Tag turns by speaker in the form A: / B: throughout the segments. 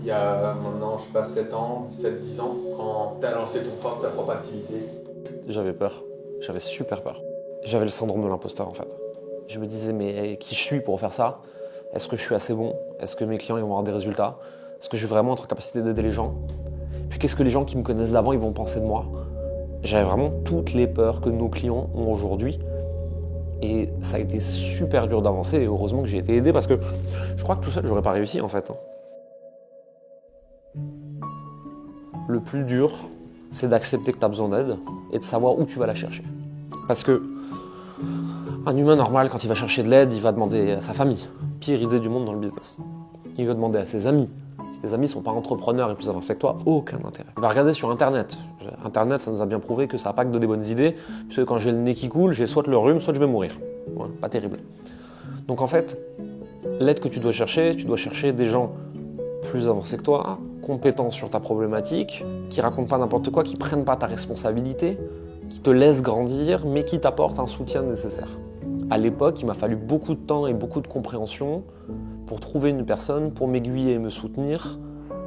A: il y a maintenant, je sais pas, 7 ans, 7-10 ans, quand tu as lancé ta propre activité?
B: J'avais peur, j'avais super peur. J'avais le syndrome de l'imposteur en fait. Je me disais mais qui je suis pour faire ça? Est-ce que je suis assez bon? Est-ce que mes clients ils vont avoir des résultats? Est-ce que je vais vraiment être en capacité d'aider les gens? Puis qu'est-ce que les gens qui me connaissent d'avant ils vont penser de moi? J'avais vraiment toutes les peurs que nos clients ont aujourd'hui. Et ça a été super dur d'avancer et heureusement que j'ai été aidé parce que je crois que tout seul j'aurais pas réussi en fait. Le plus dur, c'est d'accepter que tu as besoin d'aide et de savoir où tu vas la chercher. Parce que un humain normal, quand il va chercher de l'aide, il va demander à sa famille. Pire idée du monde dans le business. Il va demander à ses amis. Si tes amis ne sont pas entrepreneurs et plus avancés que toi, aucun intérêt. Il va regarder sur Internet. Internet, ça nous a bien prouvé que ça n'a pas que des bonnes idées, puisque quand j'ai le nez qui coule, j'ai soit le rhume, soit je vais mourir. Voilà, pas terrible. Donc en fait, l'aide que tu dois chercher des gens plus avancés que toi, compétents sur ta problématique, qui racontent pas n'importe quoi, qui prennent pas ta responsabilité, qui te laissent grandir, mais qui t'apportent un soutien nécessaire. À l'époque, il m'a fallu beaucoup de temps et beaucoup de compréhension pour trouver une personne, pour m'aiguiller et me soutenir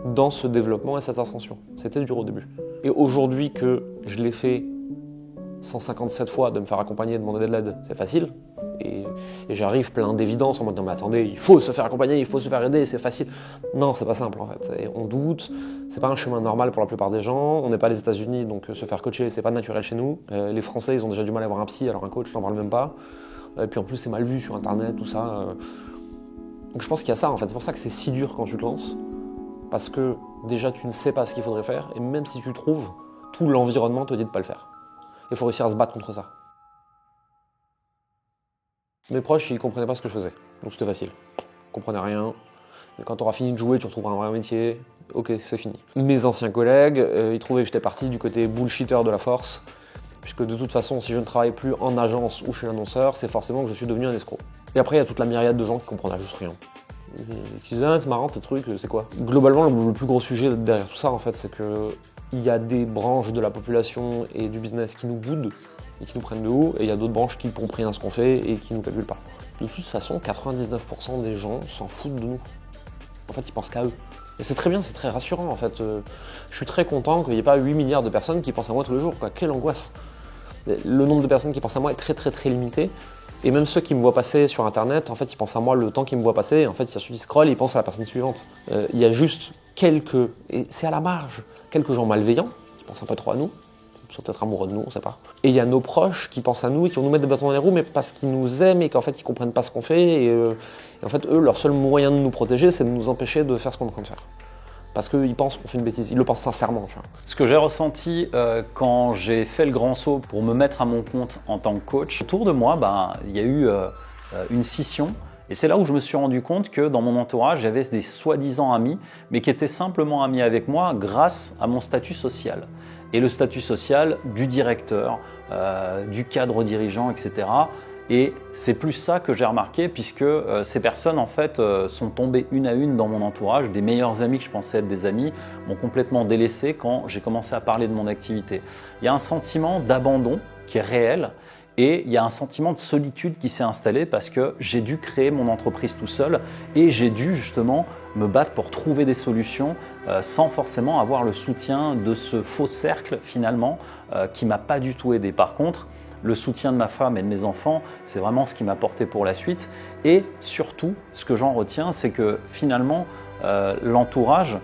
B: dans ce développement et cette ascension. C'était dur au début. Et aujourd'hui que je l'ai fait 157 fois de me faire accompagner et de demander de l'aide, c'est facile. Et j'arrive plein d'évidence en mode non mais attendez, il faut se faire accompagner, il faut se faire aider, c'est facile. Non, c'est pas simple en fait. Et on doute, c'est pas un chemin normal pour la plupart des gens. On n'est pas les États-Unis, donc se faire coacher, c'est pas naturel chez nous. Les Français, ils ont déjà du mal à avoir un psy, alors un coach, j'en parle même pas. Et puis en plus, c'est mal vu sur Internet, tout ça. Donc je pense qu'il y a ça en fait. C'est pour ça que c'est si dur quand tu te lances. Parce que déjà, tu ne sais pas ce qu'il faudrait faire. Et même si tu trouves, tout l'environnement te dit de pas le faire. Il faut réussir à se battre contre ça. Mes proches, ils comprenaient pas ce que je faisais. Donc c'était facile. Ils comprenaient rien. Et quand tu auras fini de jouer, tu retrouveras un vrai métier. Ok, c'est fini. Mes anciens collègues, ils trouvaient que j'étais parti du côté bullshitter de la force. Puisque de toute façon, si je ne travaille plus en agence ou chez l'annonceur, c'est forcément que je suis devenu un escroc. Et après, il y a toute la myriade de gens qui comprenaient juste rien. Qui disaient ah, c'est marrant tes trucs, c'est quoi? Globalement, le plus gros sujet derrière tout ça, en fait, c'est que il y a des branches de la population et du business qui nous boudent et qui nous prennent de haut, et il y a d'autres branches qui comprennent rien à ce qu'on fait et qui nous calculent pas. De toute façon, 99% des gens s'en foutent de nous. En fait, ils pensent qu'à eux. Et c'est très bien, c'est très rassurant en fait. Je suis très content qu'il n'y ait pas 8 milliards de personnes qui pensent à moi tous les jours, quoi. Quelle angoisse! Le nombre de personnes qui pensent à moi est très très très limité. Et même ceux qui me voient passer sur Internet, en fait, ils pensent à moi le temps qu'ils me voient passer. Et en fait, ils scrollent et ils pensent à la personne suivante. Il y a juste quelques, et c'est à la marge, quelques gens malveillants qui pensent un peu trop à nous. Ils sont peut-être amoureux de nous, on ne sait pas. Et il y a nos proches qui pensent à nous et qui vont nous mettre des bâtons dans les roues, mais parce qu'ils nous aiment et qu'en fait, ils ne comprennent pas ce qu'on fait. Et en fait, eux, leur seul moyen de nous protéger, c'est de nous empêcher de faire ce qu'on est en train de faire. Parce qu'ils pensent qu'on fait une bêtise, ils le pensent sincèrement. Tu vois.
C: Ce que j'ai ressenti quand j'ai fait le grand saut pour me mettre à mon compte en tant que coach, autour de moi, il y a eu une scission. Et c'est là où je me suis rendu compte que dans mon entourage, j'avais des soi-disant amis, mais qui étaient simplement amis avec moi grâce à mon statut social. Et le statut social du directeur, du cadre dirigeant, etc. Et c'est plus ça que j'ai remarqué puisque ces personnes en fait sont tombées une à une dans mon entourage. Des meilleurs amis que je pensais être des amis m'ont complètement délaissé quand j'ai commencé à parler de mon activité. Il y a un sentiment d'abandon qui est réel et il y a un sentiment de solitude qui s'est installé parce que j'ai dû créer mon entreprise tout seul et j'ai dû justement me battre pour trouver des solutions sans forcément avoir le soutien de ce faux cercle finalement qui m'a pas du tout aidé. Par contre, le soutien de ma femme et de mes enfants, c'est vraiment ce qui m'a porté pour la suite. Et surtout, ce que j'en retiens, c'est que finalement, l'entourage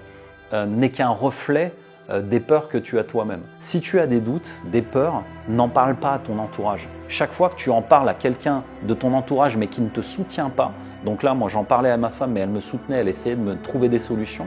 C: n'est qu'un reflet des peurs que tu as toi-même. Si tu as des doutes, des peurs, n'en parle pas à ton entourage. Chaque fois que tu en parles à quelqu'un de ton entourage mais qui ne te soutient pas, donc là moi j'en parlais à ma femme mais elle me soutenait, elle essayait de me trouver des solutions,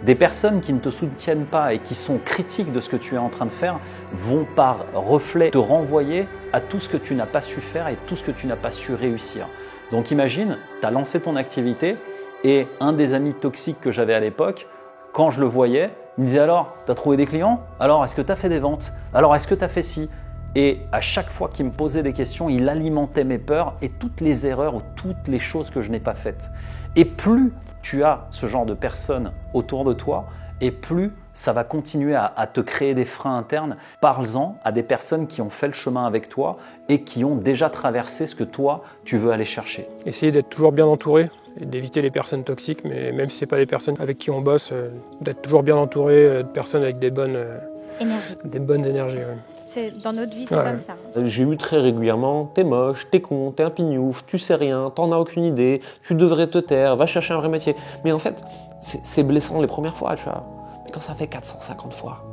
C: des personnes qui ne te soutiennent pas et qui sont critiques de ce que tu es en train de faire vont par reflet te renvoyer à tout ce que tu n'as pas su faire et tout ce que tu n'as pas su réussir. Donc imagine, tu as lancé ton activité et un des amis toxiques que j'avais à l'époque, quand je le voyais, il me disait alors, tu as trouvé des clients? Alors, est-ce que tu as fait des ventes? Alors, est-ce que tu as fait ci? Et à chaque fois qu'il me posait des questions, il alimentait mes peurs et toutes les erreurs ou toutes les choses que je n'ai pas faites. Et plus tu as ce genre de personnes autour de toi, et plus ça va continuer à te créer des freins internes. Parle-en à des personnes qui ont fait le chemin avec toi et qui ont déjà traversé ce que toi, tu veux aller chercher.
D: Essayer d'être toujours bien entouré et d'éviter les personnes toxiques, mais même si ce n'est pas les personnes avec qui on bosse, d'être toujours bien entouré de personnes avec des bonnes énergies. Ouais.
E: Dans notre vie, c'est
D: Ouais.
E: comme ça.
B: J'ai eu très régulièrement « t'es moche, t'es con, t'es un pignouf, tu sais rien, t'en as aucune idée, tu devrais te taire, va chercher un vrai métier ». Mais en fait, c'est blessant les premières fois, tu vois. Mais quand ça fait 450 fois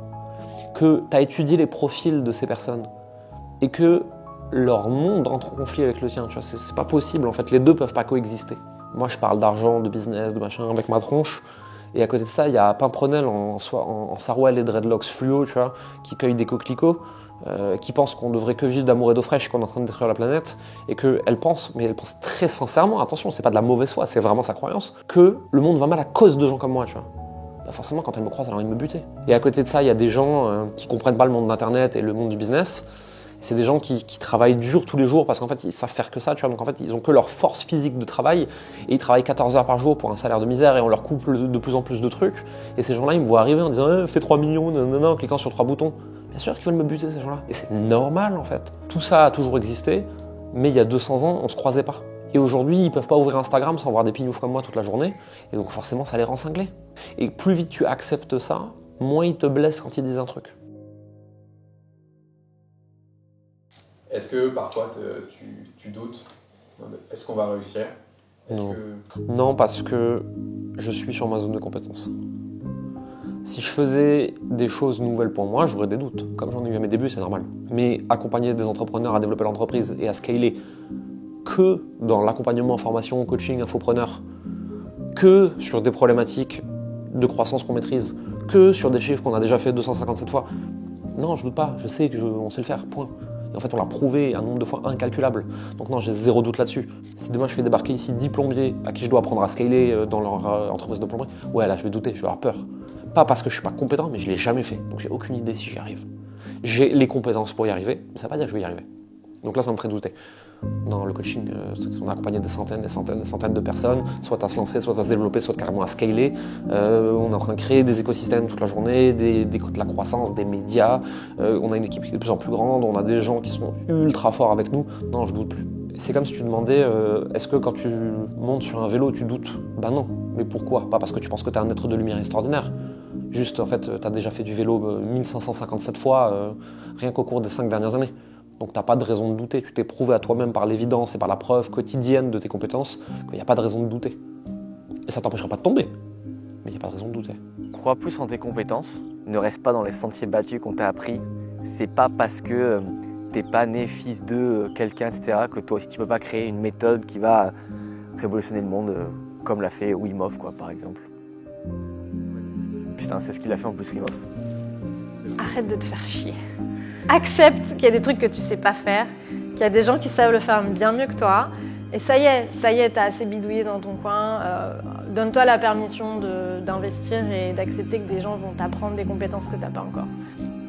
B: que t'as étudié les profils de ces personnes et que leur monde entre en conflit avec le tien, tu vois, c'est pas possible en fait, les deux peuvent pas coexister. Moi je parle d'argent, de business, de machin avec ma tronche, et à côté de ça il y a Pimprenel en Sarwell et dreadlocks fluo, tu vois, qui cueille des coquelicots, qui pense qu'on devrait que vivre d'amour et d'eau fraîche, qu'on est en train de détruire la planète, et qu'elle pense, mais elle pense très sincèrement, attention, c'est pas de la mauvaise foi, c'est vraiment sa croyance, que le monde va mal à cause de gens comme moi, tu vois. Bah forcément, quand elle me croise, elle a envie de me buter. Et à côté de ça, il y a des gens qui comprennent pas le monde d'Internet et le monde du business. C'est des gens qui travaillent dur tous les jours parce qu'en fait, ils savent faire que ça, tu vois. Donc en fait, ils ont que leur force physique de travail et ils travaillent 14 heures par jour pour un salaire de misère et on leur coupe de plus en plus de trucs. Et ces gens-là, ils me voient arriver en disant fais 3 millions, nanana, en cliquant sur 3 boutons. Bien sûr qu'ils veulent me buter, ces gens-là. Et c'est normal, en fait. Tout ça a toujours existé, mais il y a 200 ans, on se croisait pas. Et aujourd'hui, ils peuvent pas ouvrir Instagram sans voir des pignoufs comme moi toute la journée. Et donc forcément, ça les rend cinglés. Et plus vite tu acceptes ça, moins ils te blessent quand ils disent un truc.
A: Est-ce que parfois tu doutes? Est-ce qu'on va réussir?
B: Non, parce que je suis sur ma zone de compétence. Si je faisais des choses nouvelles pour moi, j'aurais des doutes. Comme j'en ai eu à mes débuts, c'est normal. Mais accompagner des entrepreneurs à développer l'entreprise et à scaler que dans l'accompagnement, formation, coaching, infopreneur, que sur des problématiques de croissance qu'on maîtrise, que sur des chiffres qu'on a déjà fait 257 fois, non, je doute pas, je sais qu'on sait le faire, point. Et en fait, on l'a prouvé un nombre de fois incalculable. Donc non, j'ai zéro doute là-dessus. Si demain je fais débarquer ici 10 plombiers à qui je dois apprendre à scaler dans leur entreprise de plomberie, ouais, là je vais douter, je vais avoir peur. Pas parce que je suis pas compétent, mais je l'ai jamais fait. Donc j'ai aucune idée si j'y arrive. J'ai les compétences pour y arriver, mais ça veut pas dire que je vais y arriver. Donc là, ça me ferait douter. Dans le coaching, on a accompagné des centaines de personnes, soit à se lancer, soit à se développer, soit carrément à scaler. On est en train de créer des écosystèmes toute la journée, de la croissance, des médias. On a une équipe qui est de plus en plus grande, on a des gens qui sont ultra forts avec nous. Non, je doute plus. C'est comme si tu demandais, est-ce que quand tu montes sur un vélo, tu doutes? Ben non. Mais pourquoi? Pas parce que tu penses que tu es un être de lumière extraordinaire. Juste, en fait, tu as déjà fait du vélo 1557 fois, rien qu'au cours des 5 dernières années. Donc t'as pas de raison de douter, tu t'es prouvé à toi-même par l'évidence et par la preuve quotidienne de tes compétences qu'il n'y a pas de raison de douter. Et ça t'empêchera pas de tomber, mais il n'y a pas de raison de douter.
F: Crois plus en tes compétences, ne reste pas dans les sentiers battus qu'on t'a appris. C'est pas parce que t'es pas né fils de quelqu'un, etc., que toi aussi tu peux pas créer une méthode qui va révolutionner le monde, comme l'a fait Wim Hof, quoi, par exemple. Putain, c'est ce qu'il a fait en plus, Wim Hof.
G: Arrête de te faire chier. Accepte qu'il y a des trucs que tu sais pas faire, qu'il y a des gens qui savent le faire bien mieux que toi. Et ça y est, t'as assez bidouillé dans ton coin. Donne-toi la permission d'investir et d'accepter que des gens vont t'apprendre des compétences que t'as pas encore.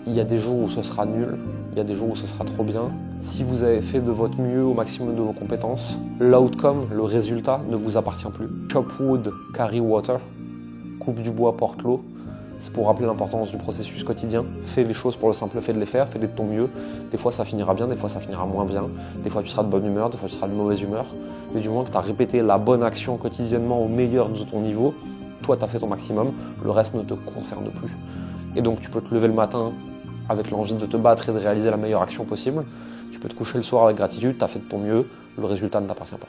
B: Il y a des jours où ce sera nul, il y a des jours où ce sera trop bien. Si vous avez fait de votre mieux au maximum de vos compétences, l'outcome, le résultat, ne vous appartient plus. Chop wood, carry water, coupe du bois, porte l'eau. C'est pour rappeler l'importance du processus quotidien. Fais les choses pour le simple fait de les faire, fais-les de ton mieux. Des fois ça finira bien, des fois ça finira moins bien. Des fois tu seras de bonne humeur, des fois tu seras de mauvaise humeur. Mais du moment que tu as répété la bonne action quotidiennement au meilleur de ton niveau, toi tu as fait ton maximum, le reste ne te concerne plus. Et donc tu peux te lever le matin avec l'envie de te battre et de réaliser la meilleure action possible. Tu peux te coucher le soir avec gratitude, tu as fait de ton mieux, le résultat ne t'appartient pas.